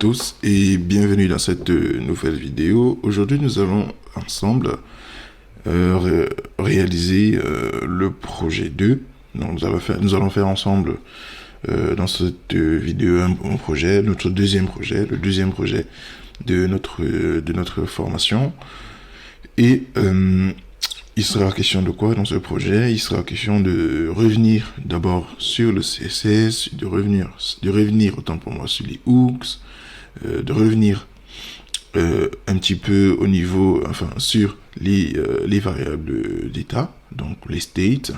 tous et bienvenue dans cette nouvelle vidéo. Aujourd'hui, nous allons ensemble réaliser le projet 2. Donc, nous allons faire ensemble dans cette vidéo un projet, notre deuxième projet, le deuxième projet de notre formation. Et il sera question de quoi dans ce projet? Il sera question de revenir d'abord sur le CSS, de revenir autant pour moi sur les hooks, de revenir un petit peu au niveau, sur les variables d'état, donc les states,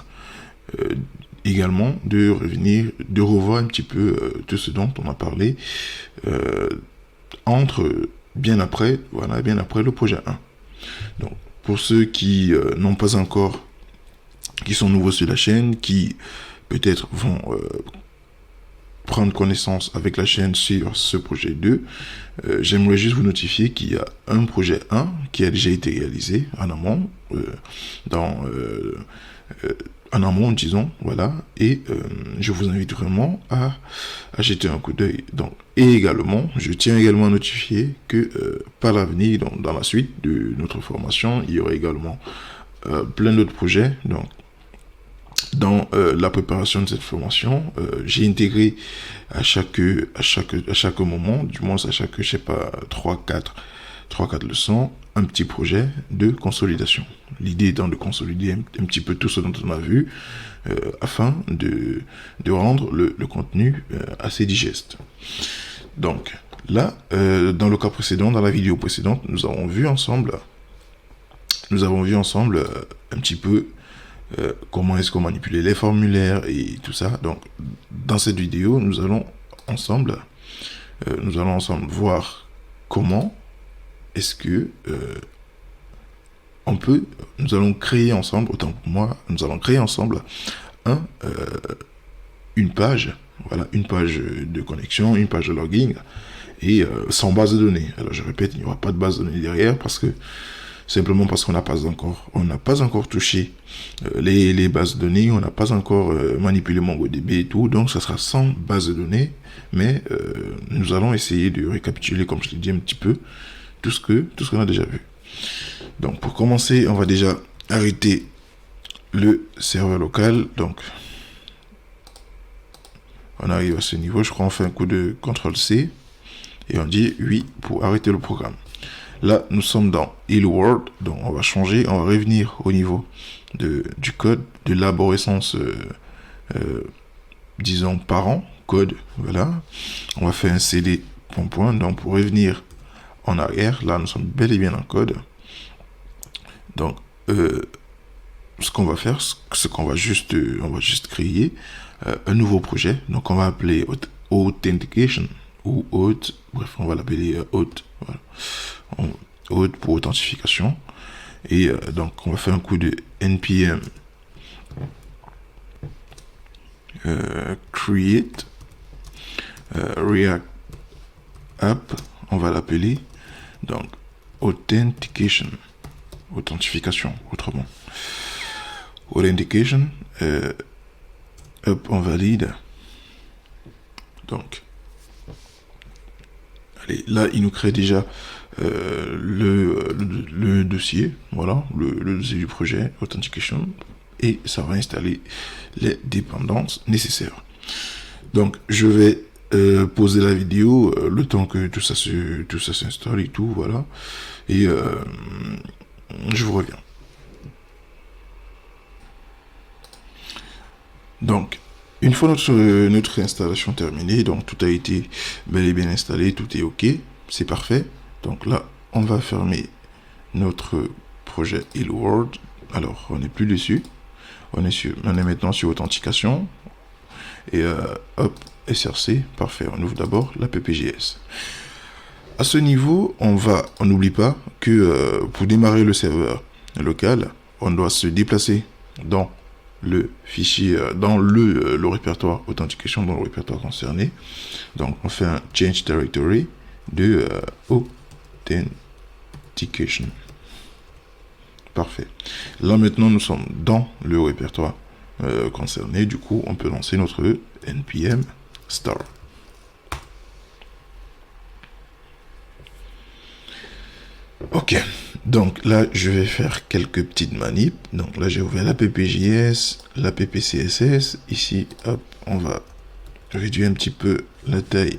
également de revoir un petit peu tout ce dont on a parlé bien après le projet 1. Donc, pour ceux qui n'ont pas encore, qui sont nouveaux sur la chaîne, qui peut-être vont prendre connaissance avec la chaîne sur ce projet 2, j'aimerais juste vous notifier qu'il y a un projet 1 qui a déjà été réalisé en amont, disons, voilà, et je vous invite vraiment à jeter un coup d'œil. Donc, et également, je tiens également à notifier que par l'avenir, dans la suite de notre formation, il y aura également plein d'autres projets. Donc, dans la préparation de cette formation, j'ai intégré à chaque moment, du moins à chaque, je sais pas, 3-4 leçons, un petit projet de consolidation. L'idée étant de consolider un petit peu tout ce dont on a vu, afin de rendre le contenu assez digeste. Donc, là, dans le cas précédent, dans la vidéo précédente, nous avons vu ensemble un petit peu comment est-ce qu'on manipulait les formulaires et tout ça. Donc, dans cette vidéo, nous allons ensemble voir comment est-ce que nous allons créer ensemble, autant que moi, nous allons créer ensemble une page de connexion, une page de login, et sans base de données. Alors je répète, il n'y aura pas de base de données derrière, simplement parce qu'on n'a pas encore touché les bases de données, on n'a pas encore manipulé MongoDB et tout, donc ça sera sans base de données, mais nous allons essayer de récapituler, comme je l'ai dit un petit peu, tout ce qu'on a déjà vu. Donc pour commencer, on va déjà arrêter le serveur local. Donc on arrive à ce niveau, je crois, on fait un coup de CTRL-C et on dit oui pour arrêter le programme. Là, nous sommes dans Hello World, donc on va revenir au niveau du code, de l'arborescence, disons, parent, code, voilà. On va faire un CD point, donc pour revenir en arrière, là, nous sommes bel et bien en code. Donc, ce qu'on va faire, c'est qu'on va juste créer un nouveau projet. Donc, on va appeler Authentication ou Auth, bref, on va l'appeler Auth, voilà. Auth pour authentification. Et donc, on va faire un coup de npm create React app, on va l'appeler donc authentification, autrement. Authentication, up on valide. Donc, allez, là, il nous crée déjà le dossier, voilà, le dossier du projet Authentication, et ça va installer les dépendances nécessaires. Donc, je vais poser la vidéo le temps que tout ça s'installe et tout, voilà, et je vous reviens. Donc, une fois notre installation terminée, donc tout a été bel et bien installé, tout est ok, c'est parfait. Donc là, on va fermer notre projet Hello World. Alors, on n'est plus dessus. On est maintenant sur authentication. Et hop, SRC, parfait. On ouvre d'abord la PPJS. À ce niveau, on n'oublie pas que pour démarrer le serveur local, on doit se déplacer dans le fichier, dans le répertoire authentication, dans le répertoire concerné. Donc, on fait un change directory de authentication. Parfait. Là, maintenant, nous sommes dans le répertoire concerné. Du coup, on peut lancer notre npm start. Ok, donc là je vais faire quelques petites manips. Donc là j'ai ouvert la PPJS, la PPCSS. Ici, hop, on va réduire un petit peu la taille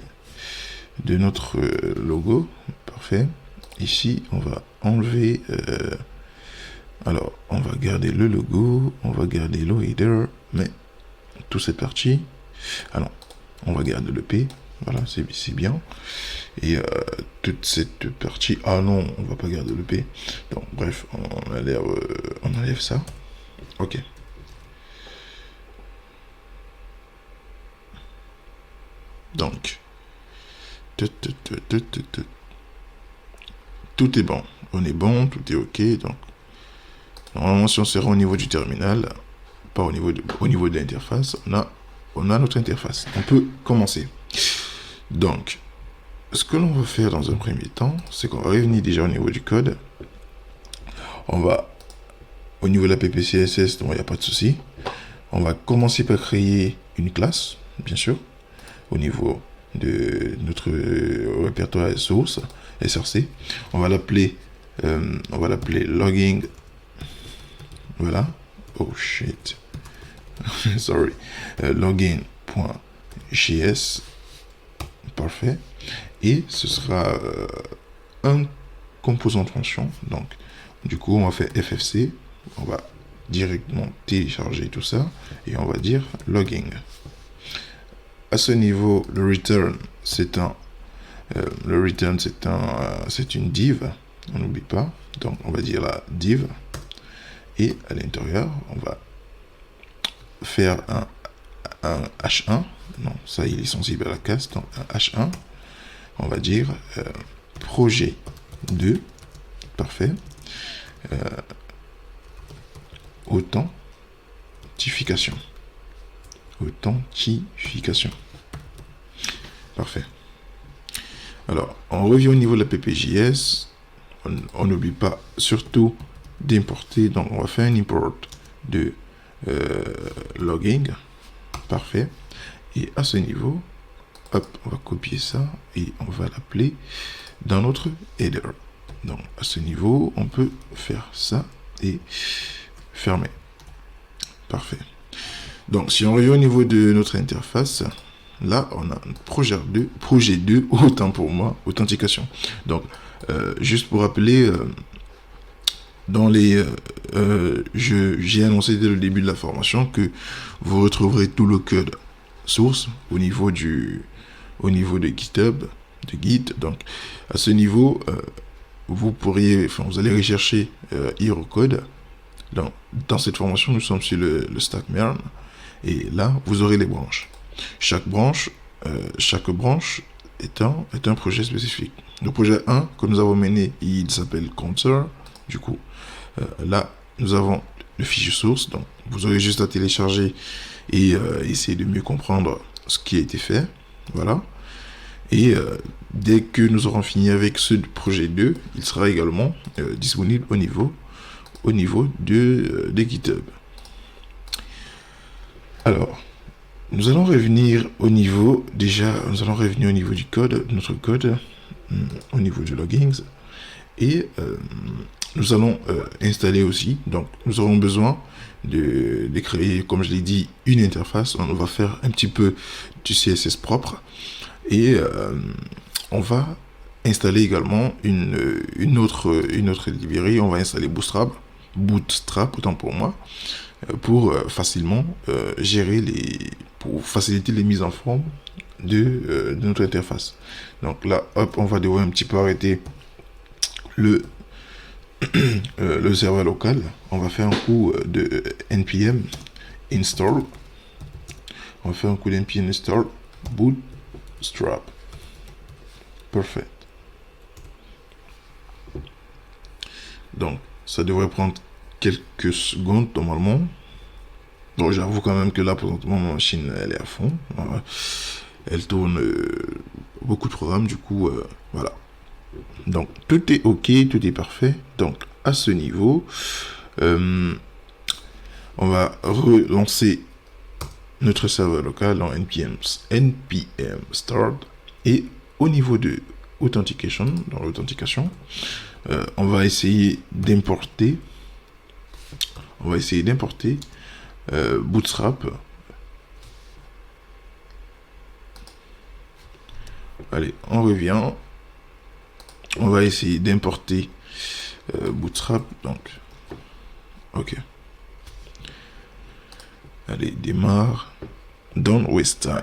de notre logo. Parfait. Ici, on va enlever. Alors, on va garder le logo, on va garder le header, mais toute cette partie. Alors, on va garder le P. Voilà, c'est bien. Et toute cette partie, ah non, on va pas garder le P. Donc bref, on enlève ça. Ok. Donc, tout est bon. On est bon, tout est ok. Donc, normalement, si on sera au niveau du terminal, pas au niveau de l'interface, on a notre interface. On peut commencer. Donc, ce que l'on va faire dans un premier temps, c'est qu'on va revenir déjà au niveau du code. On va, au niveau de la PPCSS, il n'y a pas de souci. On va commencer par créer une classe, bien sûr, au niveau de notre répertoire source, SRC. On va l'appeler logging. Voilà. Oh shit. Sorry. Login.js. Parfait. Et ce sera un composant de fonction. Donc, du coup, on va faire FFC. On va directement télécharger tout ça. Et on va dire logging. À ce niveau, le return, c'est une div. On n'oublie pas. Donc, on va dire la div. Et à l'intérieur, on va faire un H1. Non, ça, il est sensible à la casse. Donc, un H1. On va dire projet 2. Parfait. Authentification. Authentification. Parfait. Alors, on revient au niveau de la PPJS. On n'oublie pas surtout d'importer. Donc, on va faire un import de logging. Parfait. Et à ce niveau, hop, on va copier ça et on va l'appeler dans notre header. Donc, à ce niveau, on peut faire ça et fermer. Parfait. Donc, si on revient au niveau de notre interface, là, on a un projet 2, autant pour moi, authentification. Donc, juste pour rappeler, j'ai annoncé dès le début de la formation que vous retrouverez tout le code source au niveau de GitHub, de Git. Donc, à ce niveau, vous allez rechercher HeroCode. Dans cette formation, nous sommes sur le stack MERN. Et là, vous aurez les branches. Chaque branche est un projet spécifique. Le projet 1 que nous avons mené, il s'appelle Contour. Du coup, là, nous avons le fichier source. Donc, vous aurez juste à télécharger et essayer de mieux comprendre ce qui a été fait. Voilà. Et dès que nous aurons fini avec ce projet 2, il sera également disponible au niveau de GitHub. Alors, nous allons revenir au niveau du code, notre code, au niveau du loggings. Et nous allons installer aussi. Donc, nous aurons besoin de créer, comme je l'ai dit, une interface. On va faire un petit peu du CSS propre. Et on va installer également une autre librairie. On va installer Bootstrap, autant pour moi, pour facilement pour faciliter les mises en forme de notre interface. Donc là, hop, on va devoir un petit peu arrêter le serveur local. On va faire un coup de npm install. On va faire un coup de npm install bootstrap. Parfait. Donc, ça devrait prendre quelques secondes normalement. Bon, j'avoue quand même que là, présentement, ma machine, elle est à fond. Elle tourne beaucoup de programmes, du coup, voilà. Donc, tout est OK, tout est parfait. Donc, à ce niveau, on va relancer notre serveur local dans npm start. Et au niveau de authentication, dans l'authentication, on va essayer d'importer Bootstrap. Allez, on revient. On va essayer d'importer Bootstrap. Donc, ok. Allez, démarre. Don't waste time.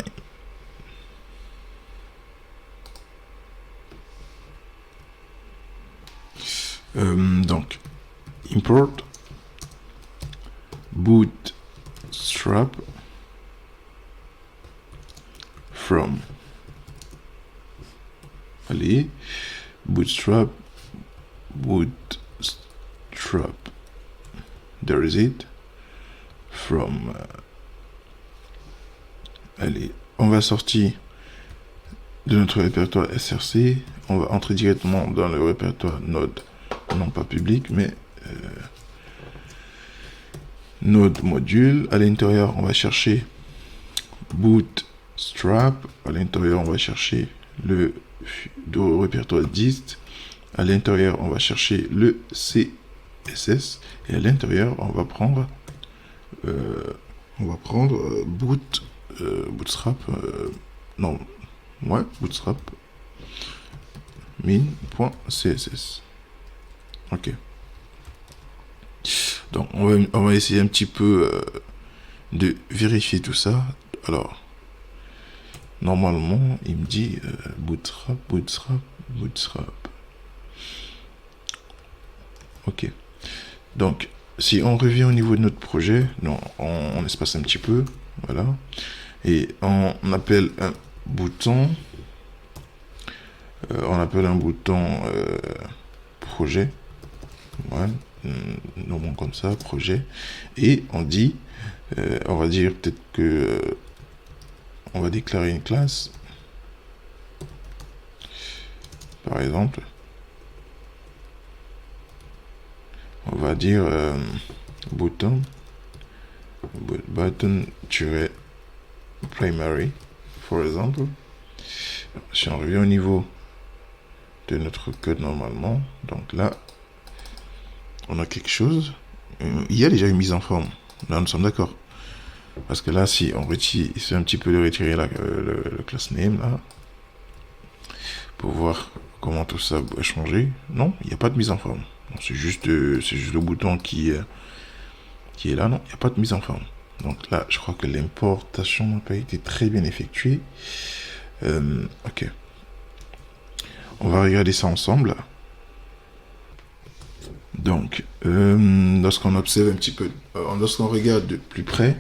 Donc, import Bootstrap from. Allez, Bootstrap. There is it. From. Allez, on va sortir de notre répertoire SRC. On va entrer directement dans le répertoire Node. Non pas public, mais Node module. À l'intérieur, on va chercher Bootstrap. À l'intérieur, on va chercher le répertoire dist. À l'intérieur, on va chercher le CSS. Et à l'intérieur, on va prendre Bootstrap. Bootstrap min.css. Ok. Donc, on va essayer un petit peu de vérifier tout ça. Alors, normalement, il me dit Bootstrap. Ok. Donc, si on revient au niveau de notre projet, on espace un petit peu. Voilà. Et on appelle un bouton. Projet. Voilà. Nommons comme ça, projet. Et on dit, on va dire peut-être que on va déclarer une classe. Par exemple. On va dire button primary, for example. Si on revient au niveau de notre code normalement, donc là, on a quelque chose. Il y a déjà une mise en forme. Là, nous sommes d'accord. Parce que là, si on retire, c'est un petit peu de retirer le class name là, pour voir comment tout ça va changer. Non, il n'y a pas de mise en forme. C'est juste le bouton qui est là. Non, il n'y a pas de mise en forme. Donc là, je crois que l'importation n'a pas été très bien effectuée. Ok. On va regarder ça ensemble. Donc, lorsqu'on observe un petit peu, lorsqu'on regarde de plus près,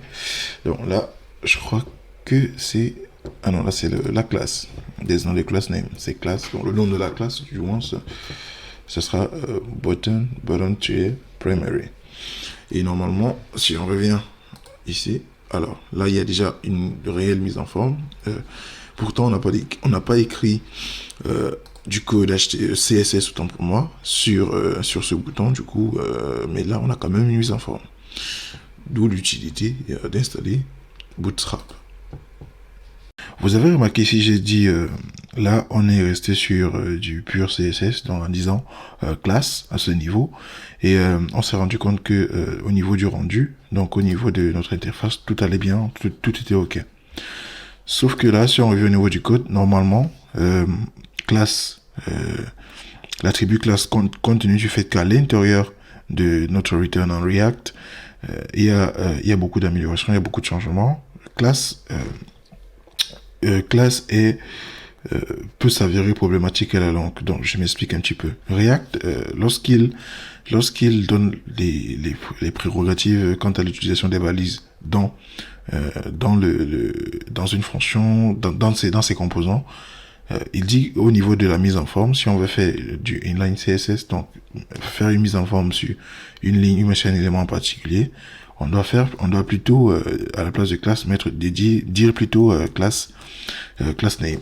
donc là, je crois que c'est... Ah non, là, c'est la classe. There's no the class name. C'est classe. Donc, le nom de la classe, du moins, ce sera button primary. Et normalement, si on revient ici, alors là, il y a déjà une réelle mise en forme. Pourtant, on n'a pas écrit du code CSS, autant pour moi, sur ce bouton, du coup, mais là, on a quand même une mise en forme. D'où l'utilité d'installer Bootstrap. Vous avez remarqué, si j'ai dit, là, on est resté sur du pur CSS, donc en disant classe à ce niveau, et on s'est rendu compte que au niveau du rendu, donc au niveau de notre interface, tout allait bien, tout était OK. Sauf que là, si on revient au niveau du code, normalement, classe, l'attribut classe compte tenu du fait qu'à l'intérieur de notre return en React, il y a beaucoup d'améliorations, il y a beaucoup de changements. Classe peut s'avérer problématique à la longue. Donc, je m'explique un petit peu. React, lorsqu'il donne les prérogatives quant à l'utilisation des balises dans une fonction, dans ses composants, il dit au niveau de la mise en forme, si on veut faire du inline CSS, donc faire une mise en forme sur une ligne, un élément en particulier, on doit plutôt, à la place de classe, dire plutôt class name.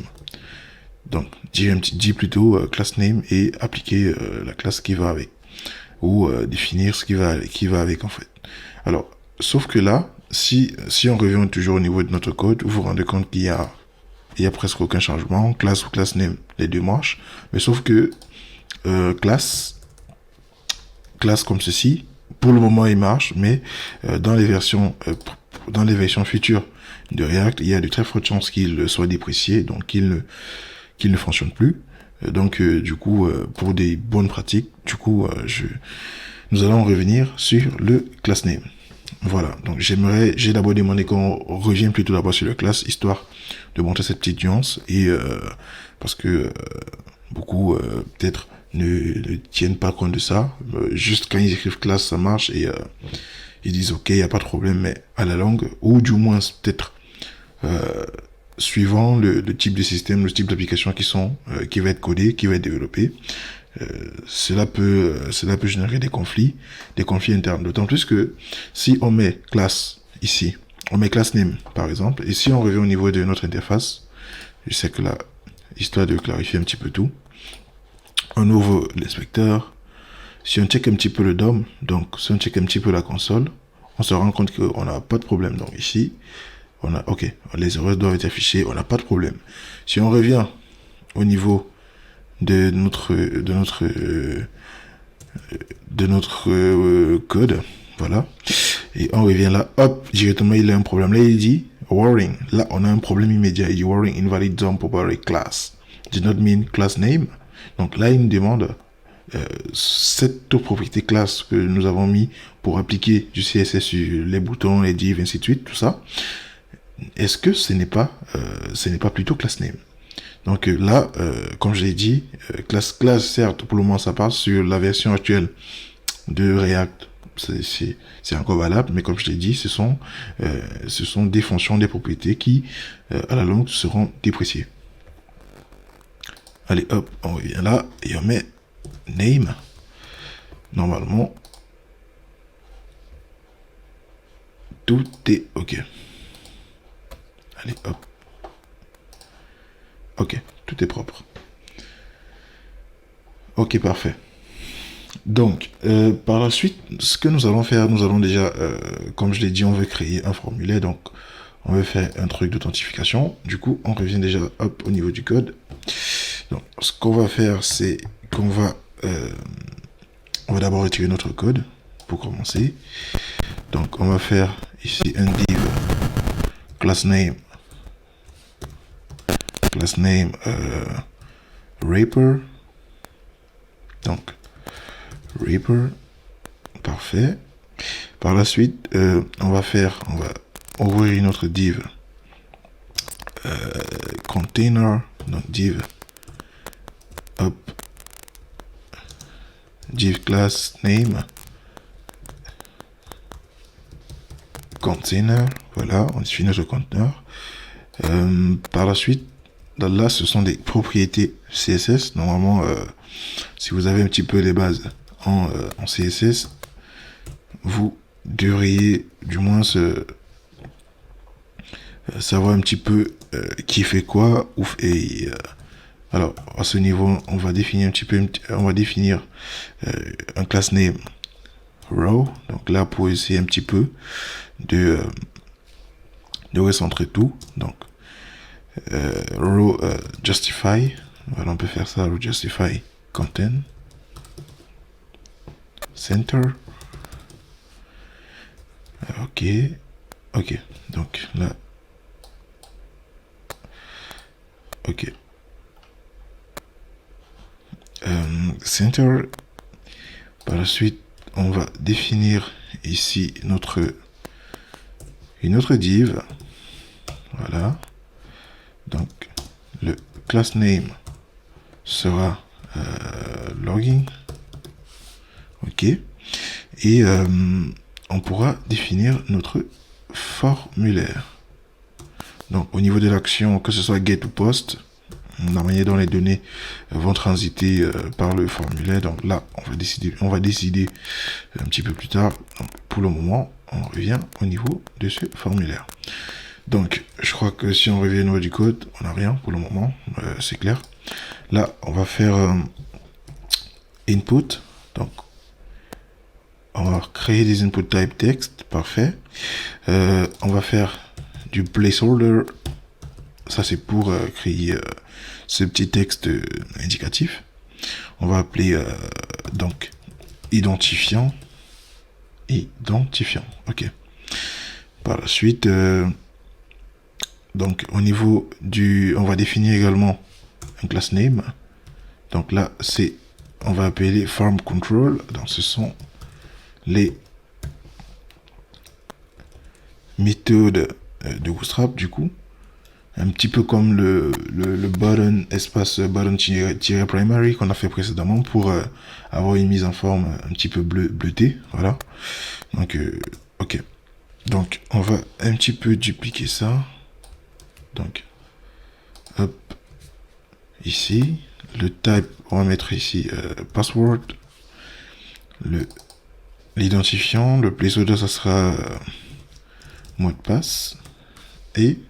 Donc, dire plutôt class name et appliquer la classe qui va avec. Ou définir ce qui va avec, en fait. Alors, sauf que là, si on revient toujours au niveau de notre code, vous vous rendez compte qu'il y a il n'y a presque aucun changement. Class ou class name, les deux marchent. Mais sauf que class comme ceci, pour le moment il marche, mais dans les versions futures de React, il y a de très fortes chances qu'il soit déprécié, donc qu'il ne fonctionne plus. Donc du coup, pour des bonnes pratiques, du coup, nous allons revenir sur le class name. Voilà, donc j'ai d'abord demandé qu'on revienne plutôt d'abord sur le class, histoire de montrer cette petite nuance, et parce que beaucoup peut-être ne tiennent pas compte de ça. Juste quand ils écrivent classe, ça marche, et ils disent ok, il n'y a pas de problème, mais à la longue, ou du moins peut-être suivant le type de système, le type d'application qui va être codé, qui va être développé, cela peut générer des conflits internes. D'autant plus que si on met classe ici, on met class name par exemple, et si on revient au niveau de notre interface, je sais que là, histoire de clarifier un petit peu tout, on ouvre l'inspecteur. Si on check un petit peu le DOM, donc si on check un petit peu la console, on se rend compte qu'on n'a pas de problème. Donc ici, on a, ok, les erreurs doivent être affichées, on n'a pas de problème. Si on revient au niveau de notre code, voilà, et on revient là, hop, directement il a un problème. Là il dit warning, là on a un problème immédiat. Il dit warning, invalid DOM property class did not mean class name. Donc là il nous demande cette propriété classe que nous avons mis pour appliquer du CSS sur les boutons, les divs, ainsi de suite, tout ça. Est-ce que ce n'est pas plutôt class name? Donc là, comme je l'ai dit, class, certes, pour le moment, ça passe sur la version actuelle de React. C'est encore valable, mais comme je l'ai dit, ce sont des fonctions, des propriétés qui, à la longue, seront dépréciées. Allez, hop, on revient là et on met name. Normalement, tout est OK. Allez, hop. OK, tout est propre. OK, parfait. Donc, par la suite, ce que nous allons faire, nous allons déjà, comme je l'ai dit, on veut créer un formulaire. Donc, on veut faire un truc d'authentification. Du coup, on revient déjà hop, au niveau du code. Donc, ce qu'on va faire, c'est qu'on va d'abord retirer notre code pour commencer. Donc, on va faire ici un div class name wrapper. Donc, wrapper, parfait. Par la suite, on va ouvrir notre div container, donc div class name container, voilà, on suit notre conteneur. Par la suite, là, ce sont des propriétés CSS. Normalement, si vous avez un petit peu les bases en CSS, vous devriez du moins savoir un petit peu qui fait quoi. Alors, à ce niveau, on va définir un class name row. Donc là, pour essayer un petit peu de recentrer tout. Donc, row justify. Voilà, on peut faire ça, row justify content. Center. Ok. Donc là. Ok. Center. Par la suite, on va définir ici une autre div. Voilà. Donc, le class name sera login. Ok. Et on pourra définir notre formulaire. Donc, au niveau de l'action, que ce soit get ou post, la manière dont les données vont transiter par le formulaire. Donc là, on va décider un petit peu plus tard. Donc, pour le moment, on revient au niveau de ce formulaire. Donc, je crois que si on revient au niveau du code, on n'a rien pour le moment, c'est clair. Là, on va faire input. Donc, on va créer des input type text, parfait. On va faire du placeholder ça c'est pour créer ce petit texte indicatif. On va appeler donc identifiant. Ok. Par la suite, donc au niveau on va définir également un class name. Donc là, on va appeler form control. Donc ce sont les méthodes de Bootstrap du coup. Un petit peu comme le button espace button-primary qu'on a fait précédemment pour avoir une mise en forme un petit peu bleutée. Voilà. Donc, ok. Donc, on va un petit peu dupliquer ça. Donc, hop. Ici. Le type, on va mettre ici password. L'identifiant. Le placeholder, ça sera mot de passe. Et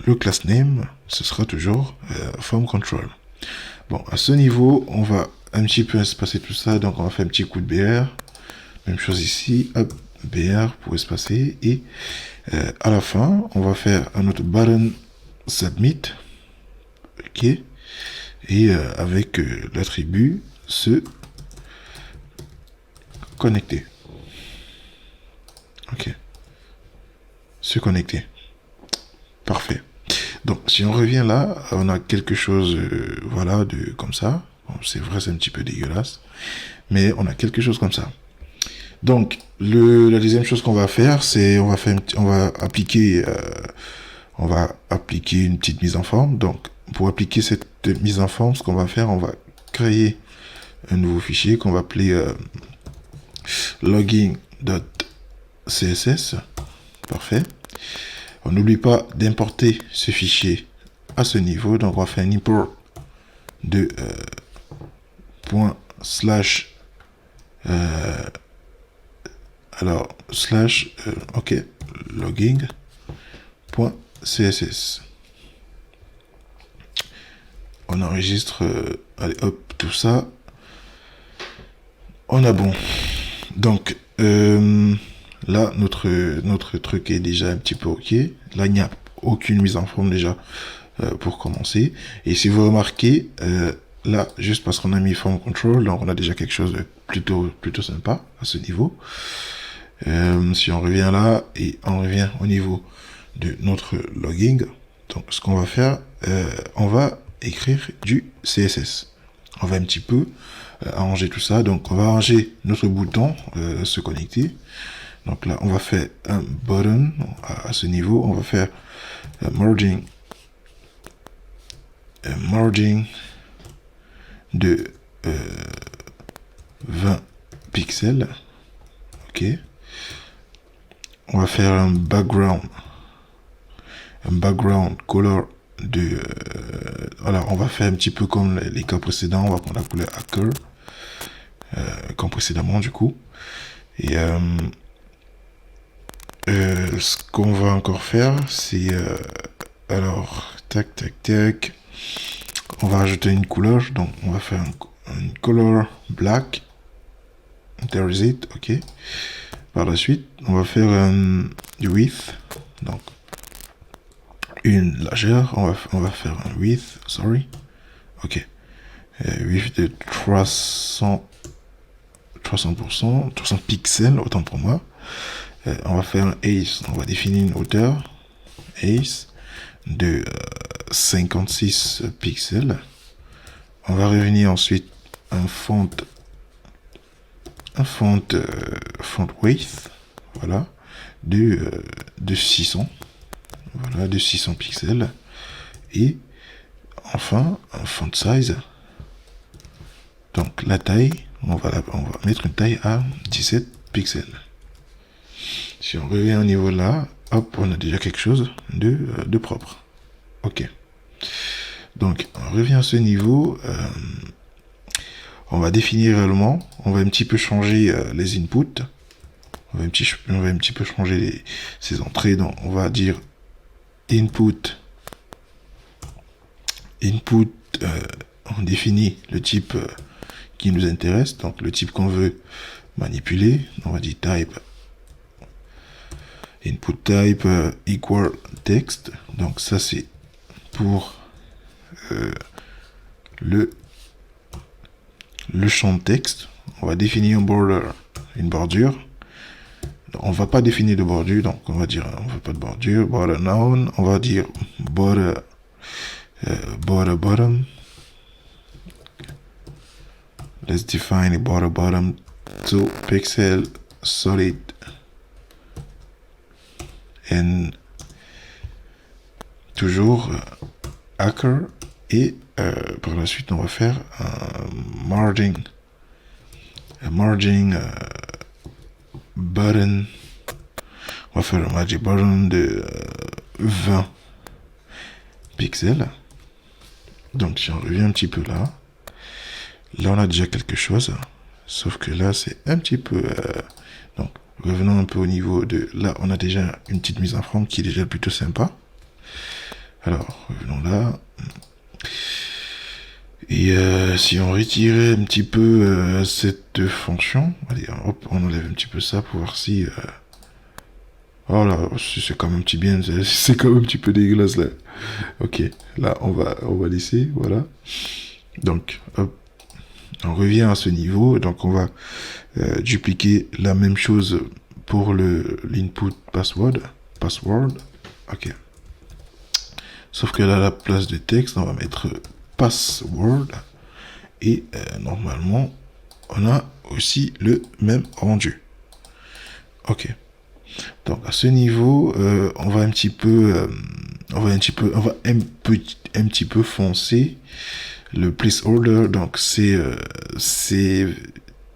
le class name, ce sera toujours form control. Bon, à ce niveau, on va un petit peu espacer tout ça. Donc, on va faire un petit coup de BR. Même chose ici. Hop, BR pour espacer. Et à la fin, on va faire un autre button submit. Ok. Et avec l'attribut se connecter. Ok. Se connecter. Parfait. Donc, si on revient là, on a quelque chose, voilà, comme ça. Bon, c'est vrai, c'est un petit peu dégueulasse, mais on a quelque chose comme ça. Donc, la deuxième chose qu'on va faire, c'est on va appliquer une petite mise en forme. Donc, pour appliquer cette mise en forme, ce qu'on va faire, on va créer un nouveau fichier qu'on va appeler logging.css. Parfait. On n'oublie pas d'importer ce fichier à ce niveau. Donc, on va faire un import de ok, logging.css. On enregistre, allez hop, tout ça. On a bon. Donc, là, notre truc est déjà un petit peu ok. Là, il n'y a aucune mise en forme déjà pour commencer. Et si vous remarquez, là, juste parce qu'on a mis form control, donc on a déjà quelque chose de plutôt sympa à ce niveau. Si on revient là et on revient au niveau de notre logging, donc ce qu'on va faire, on va écrire du CSS. On va un petit peu arranger tout ça. Donc on va arranger notre bouton se connecter. Donc là on va faire un button à ce niveau. On va faire merging de 20 pixels. Ok. On va faire un background color de voilà, on va faire un petit peu comme les cas précédents. On va prendre la couleur hacker comme précédemment du coup. Et ce qu'on va encore faire, c'est alors tac, on va rajouter une couleur. Donc on va faire une color black. There is it, ok. Par la suite, on va faire du width. Donc une largeur, on va faire un width, sorry. Ok. Width de 300 pixels, autant pour moi. On va faire un ace, on va définir une hauteur ace de 56 pixels. On va revenir ensuite un font width, voilà, de 600, voilà, de 600 pixels. Et enfin un font size. Donc la taille, on va mettre une taille à 17 pixels. Si on revient au niveau là, hop, on a déjà quelque chose de propre. Ok. Donc on revient à ce niveau. On va définir réellement. On va un petit peu changer les inputs. On va un petit peu changer ces entrées. Donc on va dire input. On définit le type qui nous intéresse, donc le type qu'on veut manipuler. On va dire type input type equal text. Donc ça c'est pour le champ de texte, on va définir une bordure. On va pas définir de bordure, donc on va dire on veut pas de bordure. Border noun, on va dire border bottom. Let's define a border bottom 2 pixel solid and toujours hacker, et par la suite on va faire un margin button. On va faire un margin button de 20 pixels. Donc si on revient un petit peu là on a déjà quelque chose, sauf que là c'est un petit peu donc revenons un peu au niveau de là, on a déjà une petite mise en forme qui est déjà plutôt sympa. Alors revenons là, et si on retirait un petit peu cette fonction, allez hop, on enlève un petit peu ça pour voir si oh là, c'est quand même un petit bien, c'est quand même un petit peu dégueulasse là. Ok, là on va laisser, voilà. Donc hop, on revient à ce niveau, donc on va dupliquer la même chose pour l'input password, ok. Sauf que là, à la place de texte, on va mettre password, et normalement, on a aussi le même rendu. Ok. Donc à ce niveau, on va un petit peu foncer le placeholder. Donc c'est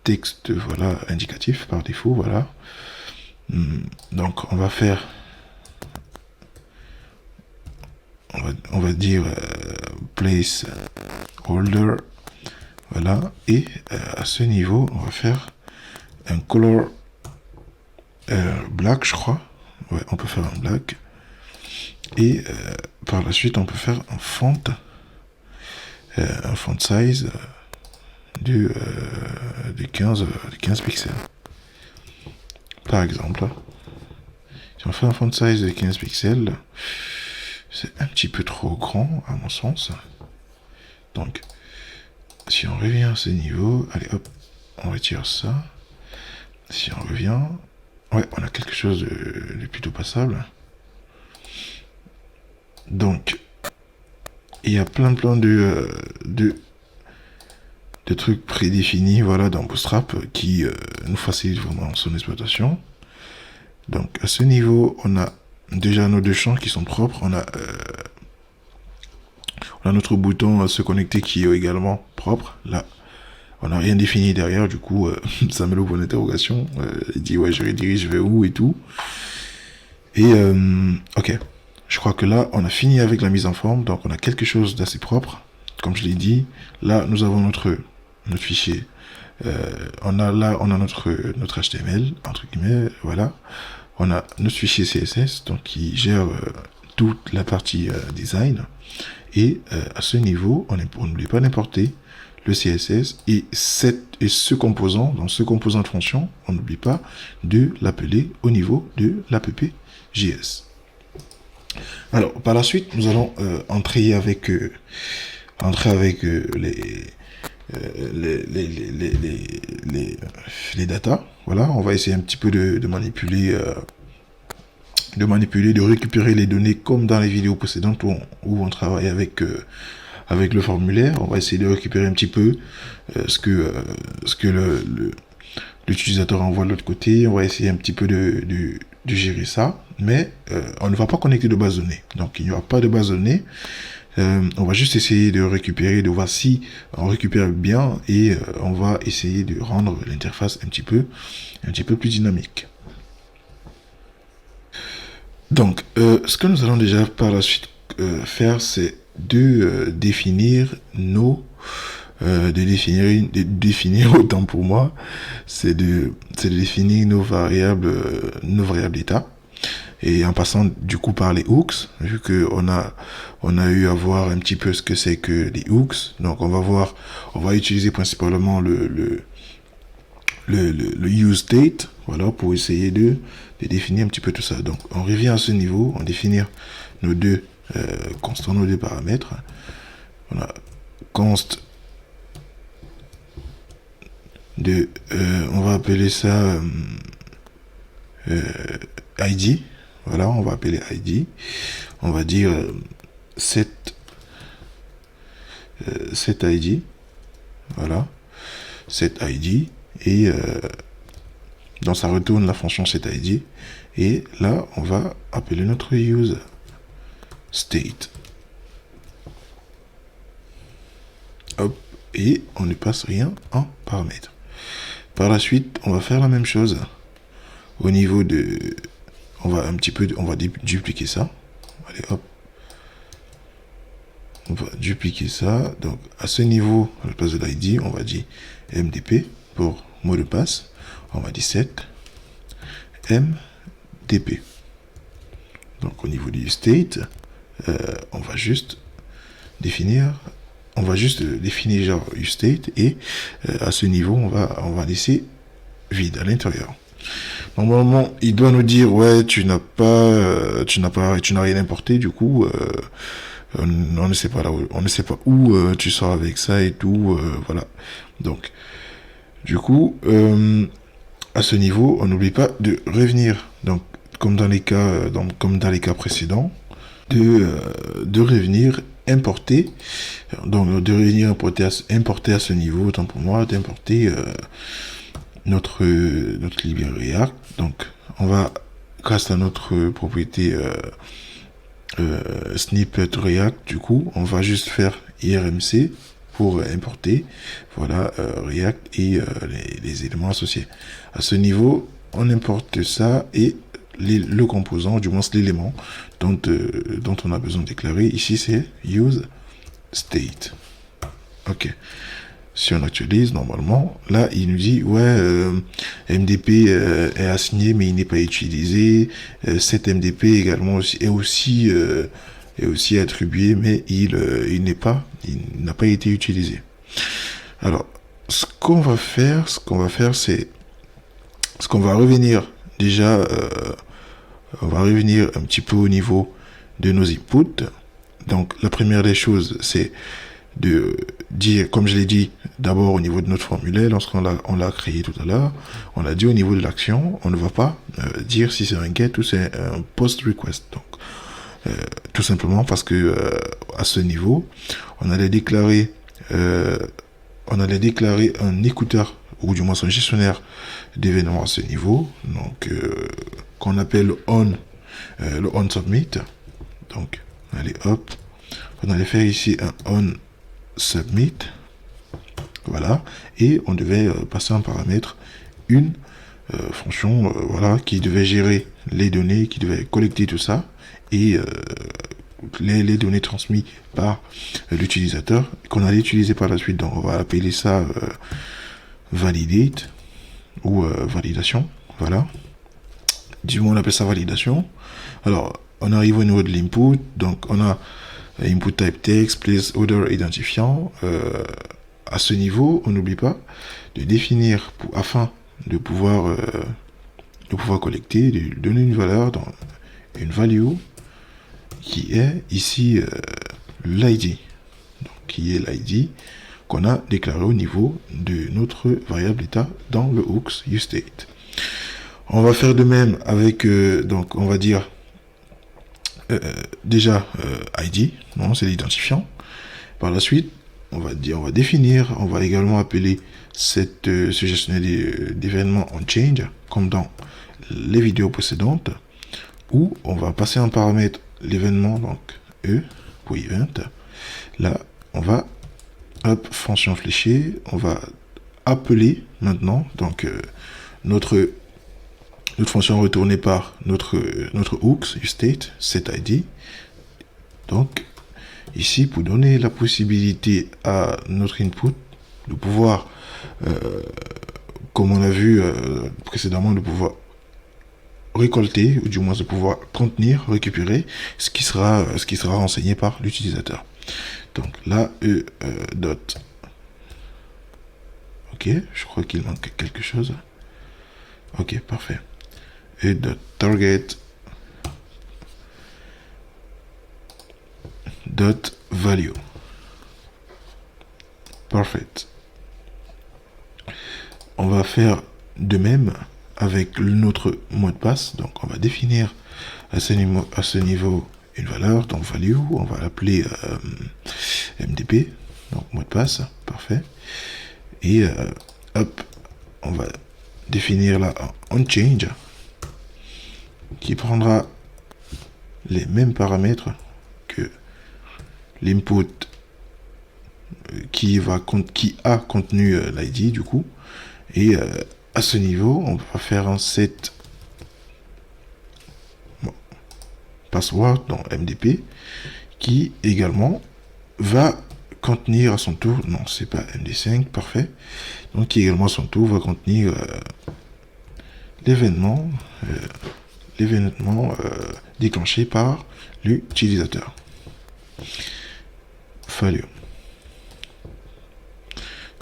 texte, voilà, indicatif par défaut, voilà. Donc on va faire, on va dire placeholder, voilà, et à ce niveau on va faire un color black, je crois. Ouais, on peut faire un black, et par la suite on peut faire un font size de 15 pixels par exemple. Si on fait un font size de 15 pixels, c'est un petit peu trop grand à mon sens. Donc si on revient à ce niveau, allez hop, on retire ça. Si on revient, ouais, on a quelque chose de plutôt passable. Donc il y a plein de trucs prédéfinis, voilà, dans Bootstrap qui nous facilitent vraiment son exploitation. Donc à ce niveau, on a déjà nos deux champs qui sont propres. On a notre bouton se connecter qui est également propre. Là, on n'a rien défini derrière, du coup, ça met le point d'interrogation. Il dit ouais, je redirige vers où et tout. Et ok, je crois que là, on a fini avec la mise en forme. Donc on a quelque chose d'assez propre. Comme je l'ai dit, là, nous avons notre fichier. On a notre HTML, entre guillemets, voilà. On a notre fichier CSS, donc qui gère toute la partie design. Et à ce niveau, on n'oublie pas d'importer le CSS et ce composant, dans ce composant de fonction, on n'oublie pas de l'appeler au niveau de l'app.js. Alors, par la suite, nous allons entrer avec les datas. Voilà, on va essayer un petit peu de manipuler, de récupérer les données comme dans les vidéos précédentes où on travaille avec le formulaire. On va essayer de récupérer un petit peu ce que l'utilisateur envoie de l'autre côté. On va essayer un petit peu de gérer ça, mais on ne va pas connecter de base de données. Donc il n'y aura pas de base de données. On va juste essayer de récupérer, de voir si on récupère bien, et on va essayer de rendre l'interface un petit peu plus dynamique. Donc, ce que nous allons déjà par la suite faire, c'est de définir autant pour moi, c'est de définir nos variables d'état. Et en passant du coup par les hooks, vu que on a eu à voir un petit peu ce que c'est que les hooks. Donc on va utiliser principalement le use state, voilà, pour essayer de définir un petit peu tout ça. Donc on revient à ce niveau, on définit nos deux const nos deux paramètres. Voilà, const de, on va appeler ça ID. Voilà, on va appeler ID. On va dire set ID. Voilà, set ID. Et donc ça retourne la fonction set ID. Et là, on va appeler notre use state. Hop, et on ne passe rien en paramètre. Par la suite, on va faire la même chose au niveau de... On va dupliquer ça. Allez, hop. On va dupliquer ça. Donc, à ce niveau, à la place de l'ID, on va dire MDP pour mot de passe. On va dire set MDP. Donc, au niveau du state, on va juste définir genre useState et à ce niveau, on va laisser vide à l'intérieur. Normalement, il doit nous dire ouais, tu n'as rien importé, du coup, on ne sait pas où tu sors avec ça et tout, voilà. Donc, du coup, à ce niveau, on n'oublie pas de revenir. Donc, comme dans les cas précédents, de revenir importer, donc de revenir importer à ce niveau, autant pour moi, d'importer notre librairie React. Donc, on va, grâce à notre propriété snippet React, du coup, on va juste faire IRMC pour importer, voilà, React et les éléments associés. À ce niveau, on importe ça et le composant, du moins l'élément dont on a besoin de déclarer. Ici, c'est use state. Ok. Si on actualise, normalement, là, il nous dit, ouais, MDP est assigné, mais il n'est pas utilisé. Cet MDP également est aussi attribué, mais il n'a pas été utilisé. Alors, ce qu'on va faire, c'est qu'on va revenir déjà, on va revenir un petit peu au niveau de nos inputs. Donc, la première des choses, c'est de dire, comme je l'ai dit, d'abord au niveau de notre formulaire, lorsqu'on l'a créé tout à l'heure, on a dit au niveau de l'action, on ne va pas dire si c'est un get ou c'est un post request. Donc, tout simplement parce que à ce niveau, on allait déclarer un écouteur ou du moins un gestionnaire d'événements à ce niveau, donc qu'on appelle le on submit. Donc, allez hop, on allait faire ici un on submit, voilà, et on devait passer un paramètre, une fonction, voilà, qui devait gérer les données, qui devait collecter tout ça et les données transmises par l'utilisateur qu'on allait utiliser par la suite. Donc on va appeler ça validate ou validation, voilà. Du moins on appelle ça validation. Alors on arrive au niveau de l'input, donc on a input type text, placeholder identifiant. À ce niveau, on n'oublie pas de définir afin de pouvoir collecter, de donner une valeur dans une value qui est ici l'ID, qui est l'ID qu'on a déclaré au niveau de notre variable état dans le hooks useState. On va faire de même avec, donc on va dire déjà ID, non, c'est l'identifiant. Par la suite, on va définir, on va également appeler ce gestionnaire d'événements on change, comme dans les vidéos précédentes, où on va passer un paramètre l'événement, donc E pour event. Là, on va fonction fléchée, on va appeler maintenant donc notre fonction retournée par notre hooks useState setID. Donc ici, pour donner la possibilité à notre input de pouvoir, comme on a vu précédemment, de pouvoir récolter, ou du moins de pouvoir contenir, récupérer ce qui sera renseigné par l'utilisateur. Donc là, dot. Ok, je crois qu'il manque quelque chose. Ok, parfait. Dot target dot value. Parfait. On va faire de même avec notre mot de passe. Donc on va définir à ce niveau une valeur, donc value, on va l'appeler MDP, donc mot de passe, parfait. Et hop, on va définir là un change qui prendra les mêmes paramètres que l'input qui a contenu l'ID du coup. Et à ce niveau, on va faire un set password dans MDP qui également va contenir à son tour, non c'est pas MD5, parfait, donc qui également à son tour va contenir l'événement déclenché par l'utilisateur. Value.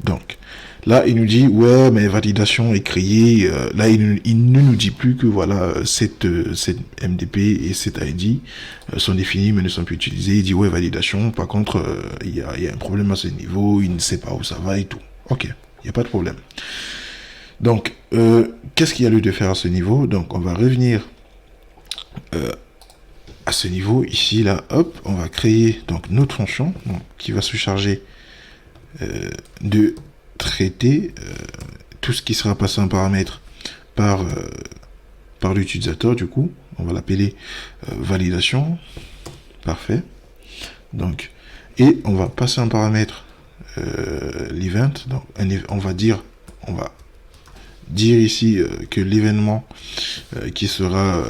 Donc là, il nous dit, ouais, mais validation est créée. Là, il ne nous dit plus que, voilà, cette MDP et cette ID sont définis, mais ne sont plus utilisés. Il dit, ouais, validation. Par contre, il y a un problème à ce niveau. Il ne sait pas où ça va et tout. Ok, il n'y a pas de problème. Donc, qu'est-ce qu'il y a lieu de faire à ce niveau? Donc, on va revenir à ce niveau, ici, là, hop, on va créer donc notre fonction donc, qui va se charger de traiter tout ce qui sera passé en paramètre par l'utilisateur. Du coup, on va l'appeler validation. Parfait. Donc, et on va passer en paramètre l'event. Donc, on va dire ici que l'événement qui sera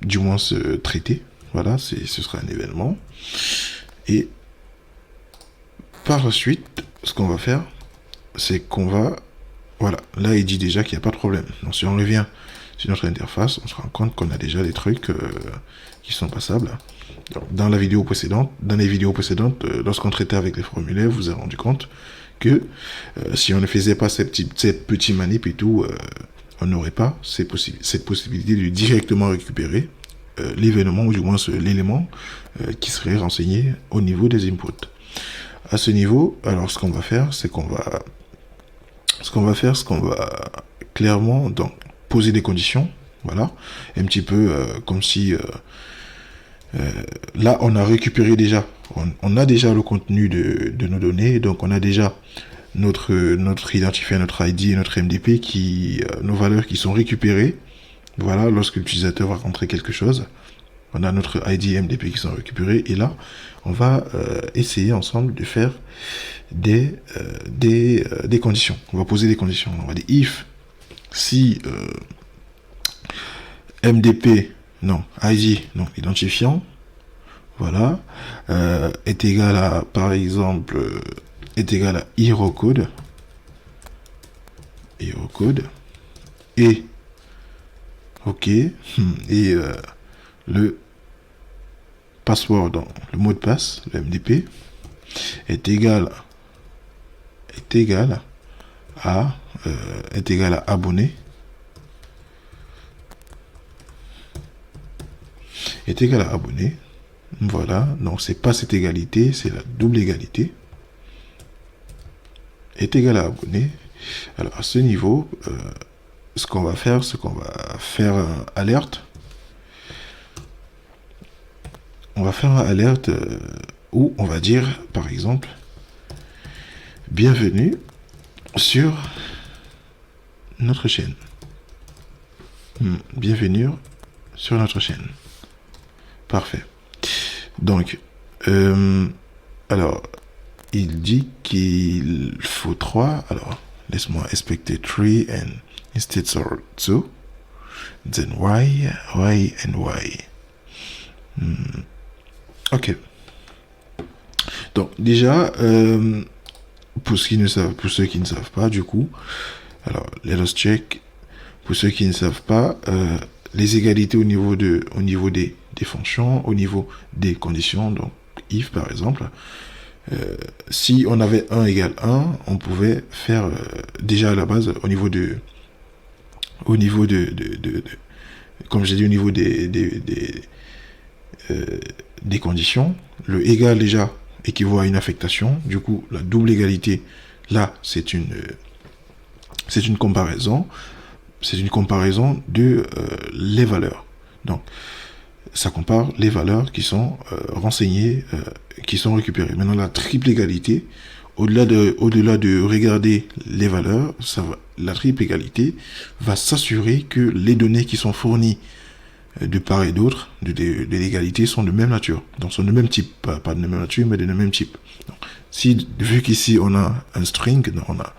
du moins traité. Voilà, ce sera un événement. Et par la suite, ce qu'on va faire, c'est qu'on va... Voilà, là, il dit déjà qu'il n'y a pas de problème. Donc, si on revient sur notre interface, on se rend compte qu'on a déjà des trucs qui sont passables. Donc, dans les vidéos précédentes, lorsqu'on traitait avec les formulaires, vous vous avez rendu compte que si on ne faisait pas ces petits manips et tout, on n'aurait pas cette possibilité de directement récupérer l'événement, ou du moins l'élément qui serait renseigné au niveau des inputs. À ce niveau, alors ce qu'on va faire, c'est qu'on va clairement donc poser des conditions, voilà, un petit peu comme si là on a récupéré déjà, on a déjà le contenu de nos données, donc on a déjà notre identifiant, notre ID et notre MDP nos valeurs qui sont récupérées, voilà, lorsque l'utilisateur va rentrer quelque chose. On a notre ID et MDP qui sont récupérés, et là, on va essayer ensemble de faire des conditions. On va poser des conditions. On va dire if, si MDP, non, ID, non, identifiant, voilà, est égal à, par exemple, est égal à HeroCode, et, ok, et le password, le mot de passe, le MDP, est égal à abonné, voilà, donc c'est pas cette égalité, c'est la double égalité, est égal à abonné. Alors à ce niveau, ce qu'on va faire, c'est qu'on va faire un alerte. On va faire un alerte où on va dire, par exemple, bienvenue sur notre chaîne. Bienvenue sur notre chaîne. Parfait. Donc, alors, il dit qu'il faut 3. Alors, laisse-moi expecter 3 and instead of 2. Then y and y. Ok. Donc, déjà, pour ceux qui ne savent pas, du coup, alors, let us check. Pour ceux qui ne savent pas, les égalités au niveau des fonctions, au niveau des conditions, donc if par exemple, si on avait 1 égale 1, on pouvait faire déjà à la base au niveau de comme j'ai dit, au niveau des conditions. Le égal déjà équivaut à une affectation. Du coup, la double égalité, là, c'est une comparaison. C'est une comparaison de les valeurs. Donc, ça compare les valeurs qui sont renseignées, qui sont récupérées. Maintenant, la triple égalité, au-delà de regarder les valeurs, la triple égalité va s'assurer que les données qui sont fournies de part et d'autre de l'égalité sont de même nature. Donc, sont de même type. Pas de même nature, mais de même type. Donc, vu qu'ici, on a un string, donc on a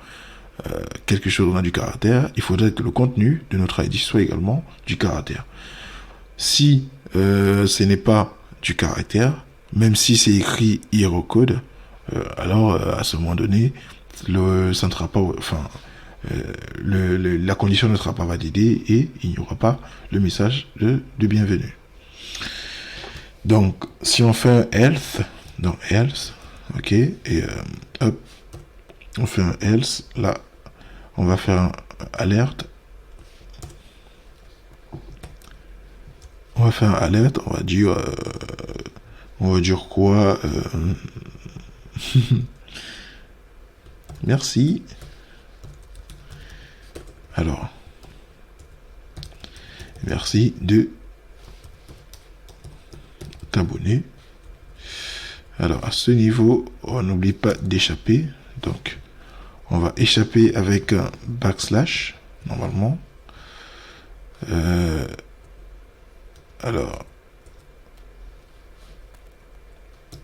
quelque chose, on a du caractère, il faudrait que le contenu de notre ID soit également du caractère. Si ce n'est pas du caractère, même si c'est écrit hierocode, alors à ce moment donné, ça ne sera pas, la condition ne sera pas validée et il n'y aura pas le message de bienvenue. Donc, si on fait un else, donc else, ok, et hop, on fait un else, là, on va faire un alerte. On va faire un alerte, on va dire quoi merci. Alors, merci de t'abonner. Alors, à ce niveau, on n'oublie pas d'échapper. Donc, on va échapper avec un backslash, normalement. Alors, de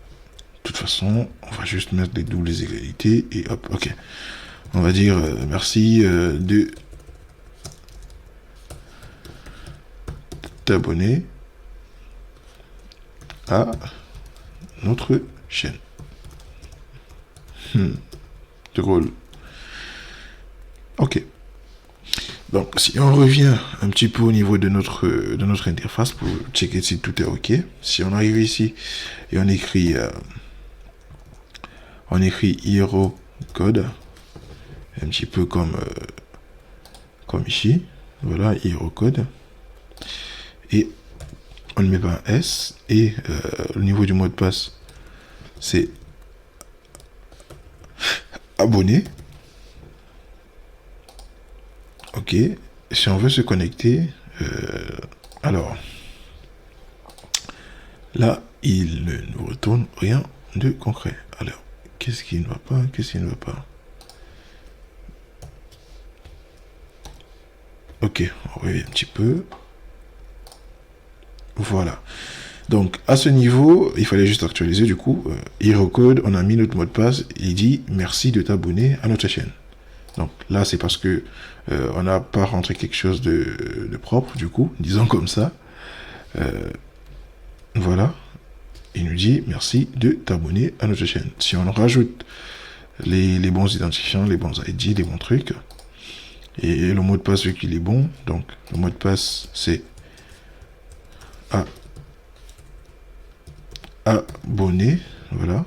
toute façon, on va juste mettre les doubles égalités et hop, ok. On va dire merci de t'abonner à notre chaîne. Drôle. Ok. Donc, si on revient un petit peu au niveau de notre interface pour checker si tout est ok. Si on arrive ici et on écrit hero code, un petit peu comme ici. Voilà, hero code. Et on ne met pas un S. Et au niveau du mot de passe, c'est abonné. Ok. Si on veut se connecter, alors là, il ne nous retourne rien de concret. Alors, qu'est-ce qui ne va pas? Qu'est-ce qui ne va pas? Ok, on revient un petit peu. Voilà. Donc, à ce niveau, il fallait juste actualiser, du coup, HeroCode, on a mis notre mot de passe, il dit « Merci de t'abonner à notre chaîne ». Donc, là, c'est parce que on n'a pas rentré quelque chose de propre, du coup, disons comme ça. Voilà. Il nous dit « Merci de t'abonner à notre chaîne ». Si on rajoute les bons identifiants, les bons ID, les bons trucs, et le mot de passe, vu qu'il est bon, donc, le mot de passe, c'est abonné, voilà.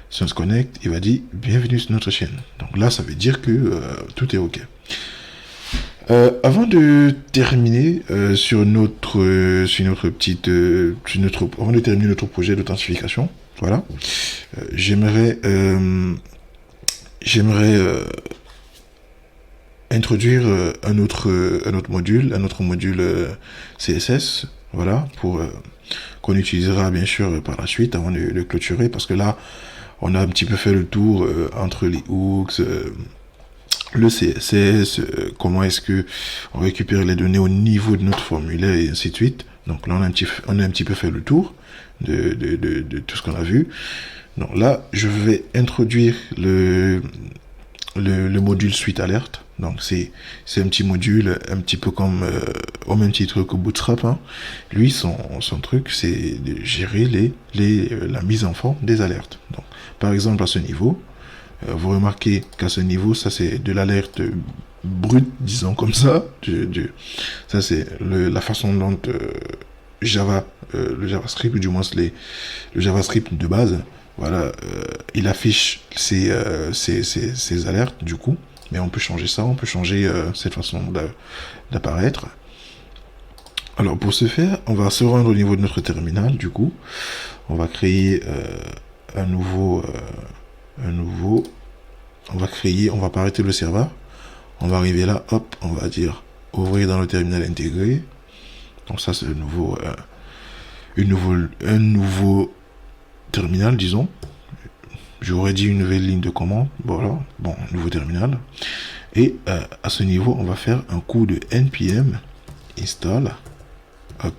Si on se connecte, il va dire bienvenue sur notre chaîne. Donc là, ça veut dire que tout est ok. Avant de terminer avant de terminer notre projet d'authentification, voilà, j'aimerais introduire un autre module CSS, voilà, pour qu'on utilisera bien sûr par la suite avant de le clôturer, parce que là on a un petit peu fait le tour entre les hooks, le CSS, comment est-ce que on récupère les données au niveau de notre formulaire et ainsi de suite. Donc là on a un petit peu fait le tour de tout ce qu'on a vu. Donc là je vais introduire le module suite alerte. Donc c'est un petit module un petit peu comme au même titre que Bootstrap, hein. Lui son truc c'est de gérer la mise en forme des alertes. Donc par exemple à ce niveau, vous remarquez qu'à ce niveau, ça c'est de l'alerte brute, disons comme ça. Ça c'est la façon dont le JavaScript, ou du moins le JavaScript de base, voilà, il affiche ces alertes du coup. Mais on peut changer ça, on peut changer cette façon d'apparaître. Alors pour ce faire, on va se rendre au niveau de notre terminal, du coup. On va créer un nouveau... on va pas arrêter le serveur. On va arriver là, hop, on va dire ouvrir dans le terminal intégré. Donc ça c'est un nouveau terminal, disons. J'aurais dit une nouvelle ligne de commande. Voilà, bon, nouveau terminal. Et à ce niveau, on va faire un coup de npm install. Hop,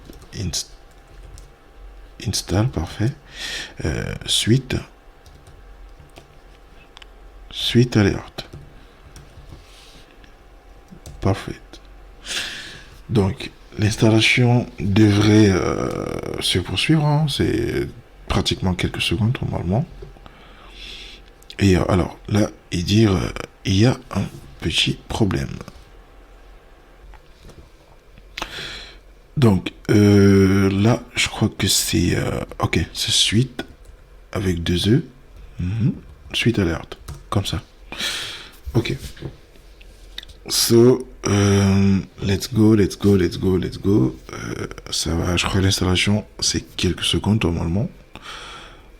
install, parfait. Suite alert. Parfait. Donc, l'installation devrait se poursuivre. Hein. C'est pratiquement quelques secondes normalement. Et alors, là, il y a un petit problème. Donc, là, je crois que c'est... ok, c'est suite avec 2 E. Suite alerte. Comme ça. Ok. So, let's go. Ça va, je crois que l'installation, c'est quelques secondes normalement.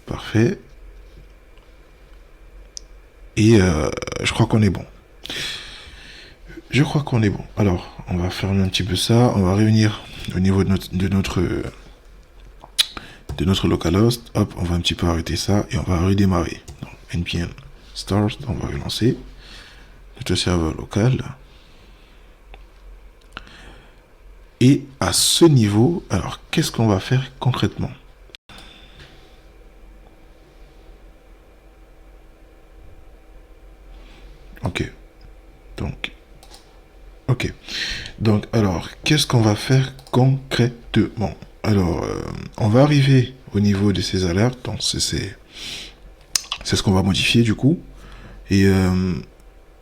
Parfait. Et je crois qu'on est bon. Alors, on va fermer un petit peu ça. On va revenir au niveau de notre localhost. Hop, on va un petit peu arrêter ça et on va redémarrer. Donc, npm start, on va relancer notre serveur local. Et à ce niveau, alors qu'est-ce qu'on va faire concrètement? Donc, alors, qu'est-ce qu'on va faire concrètement? Alors, on va arriver au niveau de ces alertes. Donc, c'est ce qu'on va modifier du coup. Et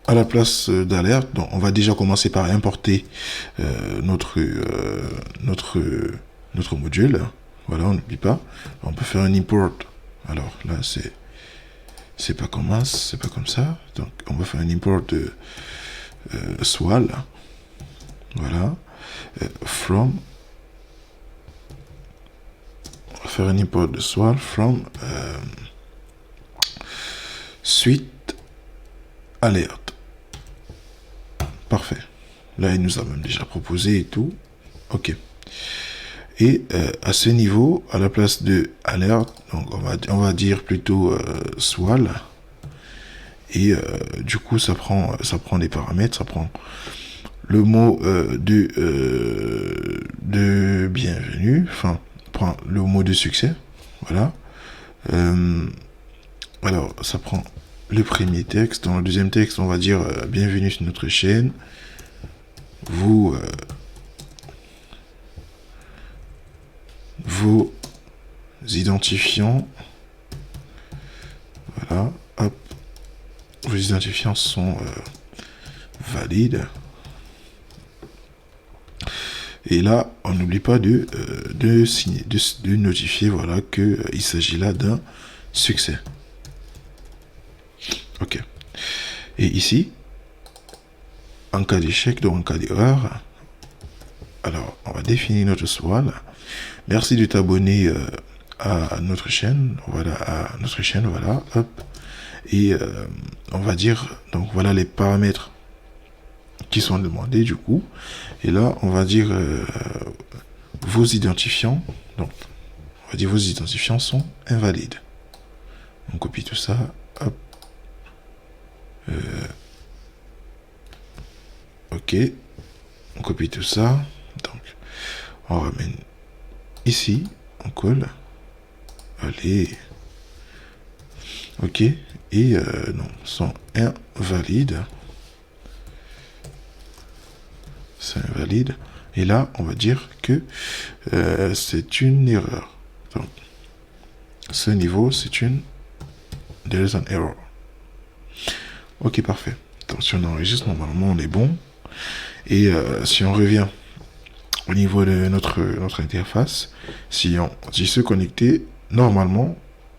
à la place d'alerte, on va déjà commencer par importer notre module. Voilà, on n'oublie pas. On peut faire un import. Alors là, c'est pas comme ça. Donc, on va faire un import de swal. Voilà. From. On va faire un import de swal from suite alerte. Parfait. Là, il nous a même déjà proposé et tout. Ok. Et à ce niveau, à la place de alerte, donc on va dire plutôt swal. Et du coup, ça prend des paramètres, ça prend le mot de bienvenue, enfin, prend le mot de succès, voilà. Alors, ça prend le premier texte. Dans le deuxième texte, on va dire bienvenue sur notre chaîne. Vos identifiants, voilà, hop, vos identifiants sont valides. Et là, on n'oublie pas de notifier, voilà, que il s'agit là d'un succès. Ok. Et ici, en cas d'échec, donc en cas d'erreur, alors on va définir notre swal. Merci de t'abonner à notre chaîne, voilà, hop. Et on va dire, donc voilà les paramètres qui sont demandés du coup. Et là, on va dire vos identifiants. Donc, on va dire vos identifiants sont invalides. On copie tout ça. Hop. Ok. On copie tout ça. Donc, on ramène ici. On colle. Allez. Ok. Et non, sont invalides. C'est invalide. Et là, on va dire que c'est une erreur. Donc, ce niveau, c'est une... There is an error. Ok, parfait. Donc, si on enregistre, normalement, on est bon. Et si on revient au niveau de notre interface, si on dit se connecter, normalement,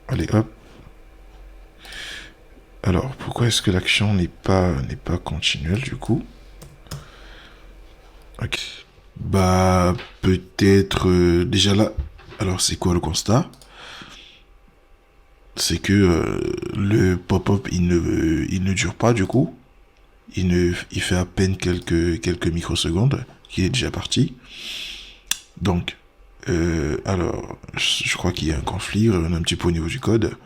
allez, hop. Alors, pourquoi est-ce que l'action n'est pas continuelle, du coup? Ok. Bah, peut-être déjà là. Alors, c'est quoi le constat? C'est que le pop-up, il ne dure pas du coup. Il fait à peine quelques microsecondes qu'il est déjà parti. Donc, alors, je crois qu'il y a un conflit. Revenons un petit peu au niveau du code.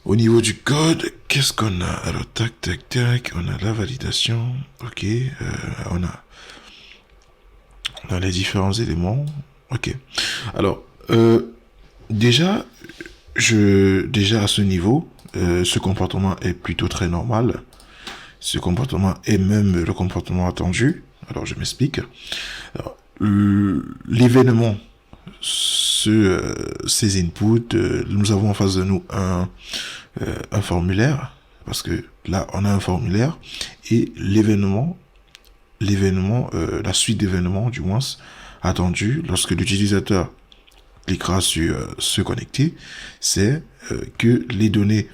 Au niveau du code, qu'est-ce qu'on a? Alors, tac, tac, tac. On a la validation. Ok. On a les différents éléments. Ok. Alors, déjà, déjà à ce niveau, ce comportement est plutôt très normal. Ce comportement est même le comportement attendu. Alors, je m'explique. Alors, l'événement, ces inputs, nous avons en face de nous un formulaire, parce que là, on a un formulaire, et la suite d'événements, du moins, attendu lorsque l'utilisateur cliquera sur se connecter, c'est que les données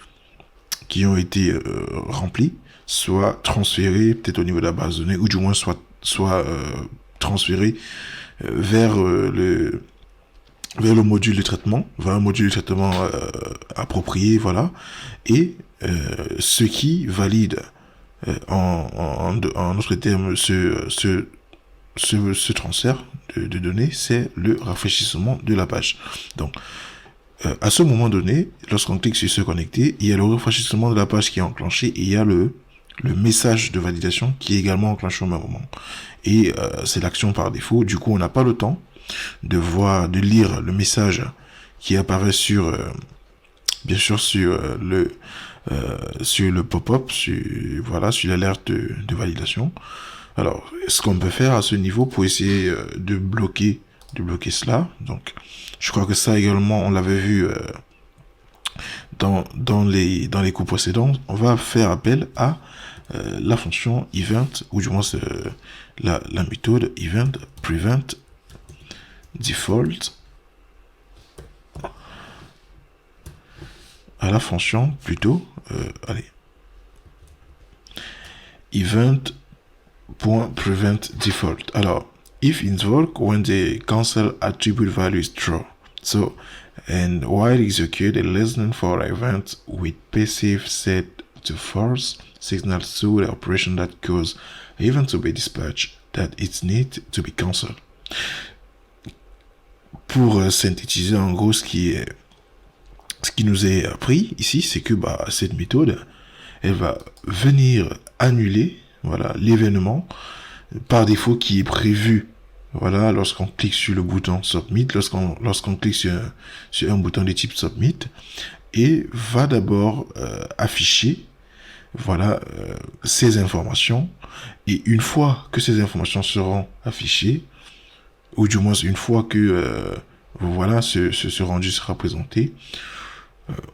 qui ont été remplies soient transférées peut-être au niveau de la base de données, ou du moins soit transférées vers le module de traitement, vers un module de traitement approprié, voilà, et ce qui valide en autres termes ce transfert de données, c'est le rafraîchissement de la page. Donc, à ce moment donné, lorsqu'on clique sur se connecter, il y a le rafraîchissement de la page qui est enclenché et il y a le message de validation qui est également enclenché au même moment. Et c'est l'action par défaut. Du coup, on n'a pas le temps de lire le message qui apparaît bien sûr sur le pop-up, sur l'alerte de validation. Alors, ce qu'on peut faire à ce niveau pour essayer de bloquer cela. Donc, je crois que ça également, on l'avait vu dans les cours précédents. On va faire appel à la fonction event, ou du moins la méthode event prevent default, à la fonction plutôt, event.prevent default. Alors, if invoke when the cancel attribute value is true. So, and while execute a less than for event with passive set to false signals to the operation that cause event to be dispatched that it need to be cancelled. Pour synthétiser en gros ce qui nous est appris ici, c'est que cette méthode, elle va venir annuler l'événement par défaut qui est prévu lorsqu'on clique sur le bouton Submit, lorsqu'on clique sur un bouton de type Submit, et va d'abord afficher ces informations, et une fois que ces informations seront affichées, ou du moins une fois que ce rendu sera présenté,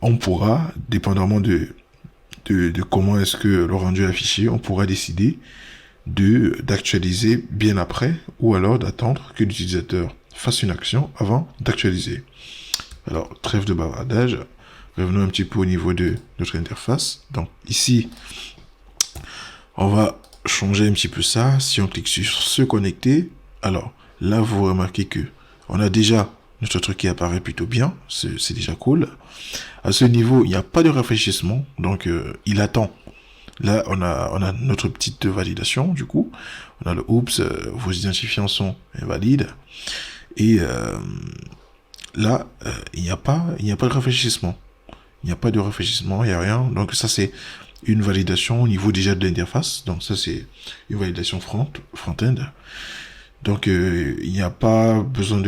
on pourra, dépendamment de comment est-ce que le rendu est affiché, on pourra décider d'actualiser bien après, ou alors d'attendre que l'utilisateur fasse une action avant d'actualiser. Alors, trêve de bavardage, revenons un petit peu au niveau de notre interface. Donc ici, on va changer un petit peu ça. Si on clique sur se connecter, alors là vous remarquez que on a déjà notre truc qui apparaît plutôt bien, c'est déjà cool. À ce niveau, il n'y a pas de rafraîchissement, donc il attend. Là, on a notre petite validation, du coup. On a le oups, vos identifiants sont invalides. Et là, il n'y a pas de rafraîchissement. Il n'y a pas de rafraîchissement, il n'y a rien. Donc ça, c'est une validation au niveau déjà de l'interface. Donc ça, c'est une validation front-end. Donc il n'y a pas besoin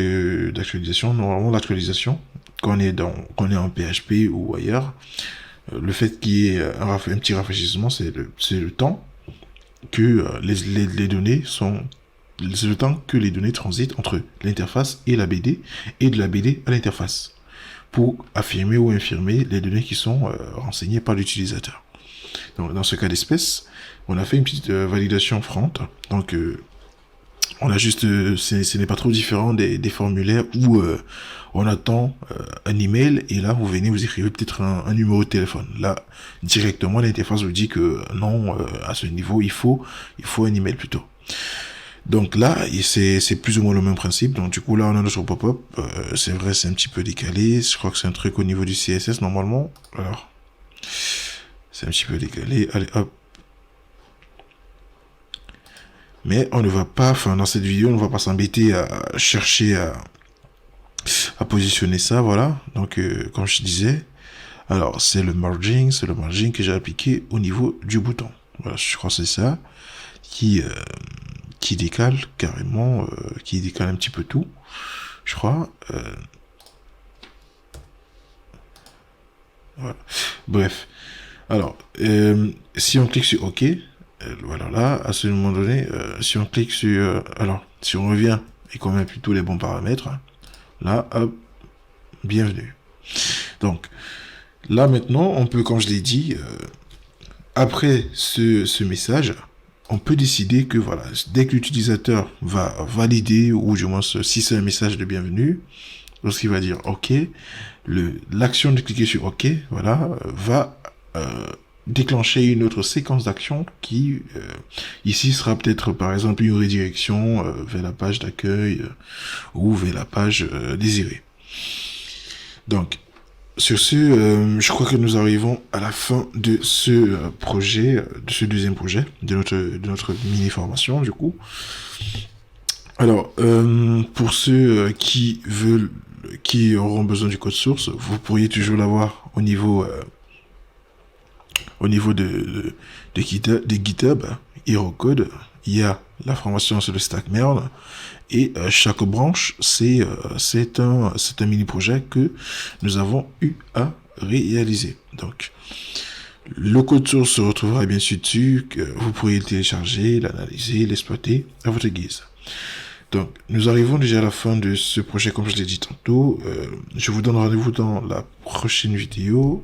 d'actualisation. Normalement, l'actualisation, quand on est en PHP ou ailleurs, le fait qu'il y ait un petit rafraîchissement, c'est le temps que les données c'est le temps que les données transitent entre l'interface et la BD, et de la BD à l'interface, pour affirmer ou infirmer les données qui sont renseignées par l'utilisateur. Donc dans ce cas d'espèce, on a fait une petite validation front. Donc on a juste, ce n'est pas trop différent des formulaires où on attend un email, et là vous venez, vous écrivez peut-être un numéro de téléphone. Là directement l'interface vous dit que non, à ce niveau il faut un email plutôt. Donc là, c'est plus ou moins le même principe. Donc du coup, là, on a notre pop-up. C'est vrai, c'est un petit peu décalé. Je crois que c'est un truc au niveau du CSS, normalement. Alors, c'est un petit peu décalé. Allez, hop. Mais on ne va pas, enfin, dans cette vidéo, on ne va pas s'embêter à chercher à positionner ça, voilà. Donc, comme je disais, alors, c'est le margin que j'ai appliqué au niveau du bouton. Voilà, je crois que c'est ça qui décale carrément, qui décale un petit peu tout, je crois. Voilà. Bref. Alors, si on clique sur OK, voilà, là, à ce moment donné, si on clique sur... alors, si on revient et qu'on met plutôt les bons paramètres, là, hop, bienvenue. Donc, là, maintenant, on peut, comme je l'ai dit, après ce message, on peut décider que, voilà, dès que l'utilisateur va valider, ou du moins, si c'est un message de bienvenue, lorsqu'il va dire OK, l'action de cliquer sur OK, voilà, va déclencher une autre séquence d'actions qui, ici, sera peut-être, par exemple, une redirection vers la page d'accueil ou vers la page désirée. Donc, sur ce, je crois que nous arrivons à la fin de ce projet, de ce deuxième projet, de notre mini-formation, du coup. Alors, pour ceux qui auront besoin du code source, vous pourriez toujours l'avoir au niveau de GitHub, Hero Code. Il y a la formation sur le stack merde. Et chaque branche, c'est un mini-projet que nous avons eu à réaliser. Donc, le code source se retrouvera bien sûr dessus, que vous pourriez le télécharger, l'analyser, l'exploiter à votre guise. Donc, nous arrivons déjà à la fin de ce projet, comme je l'ai dit tantôt. Je vous donne rendez-vous dans la prochaine vidéo.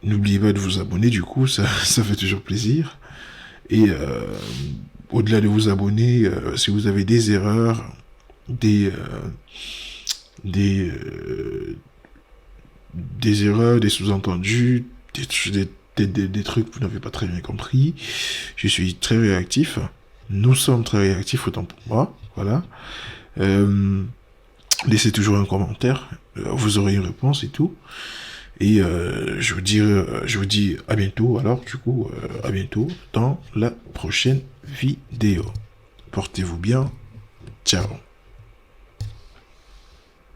N'oubliez pas de vous abonner, du coup, ça fait toujours plaisir. Et au-delà de vous abonner, si vous avez des erreurs, des erreurs, des sous-entendus, des trucs que vous n'avez pas très bien compris, je suis très réactif. Nous sommes très réactifs, autant pour moi. Voilà. Laissez toujours un commentaire, vous aurez une réponse et tout. Et je vous dis à bientôt, alors du coup, à bientôt dans la prochaine vidéo. Portez-vous bien. Ciao.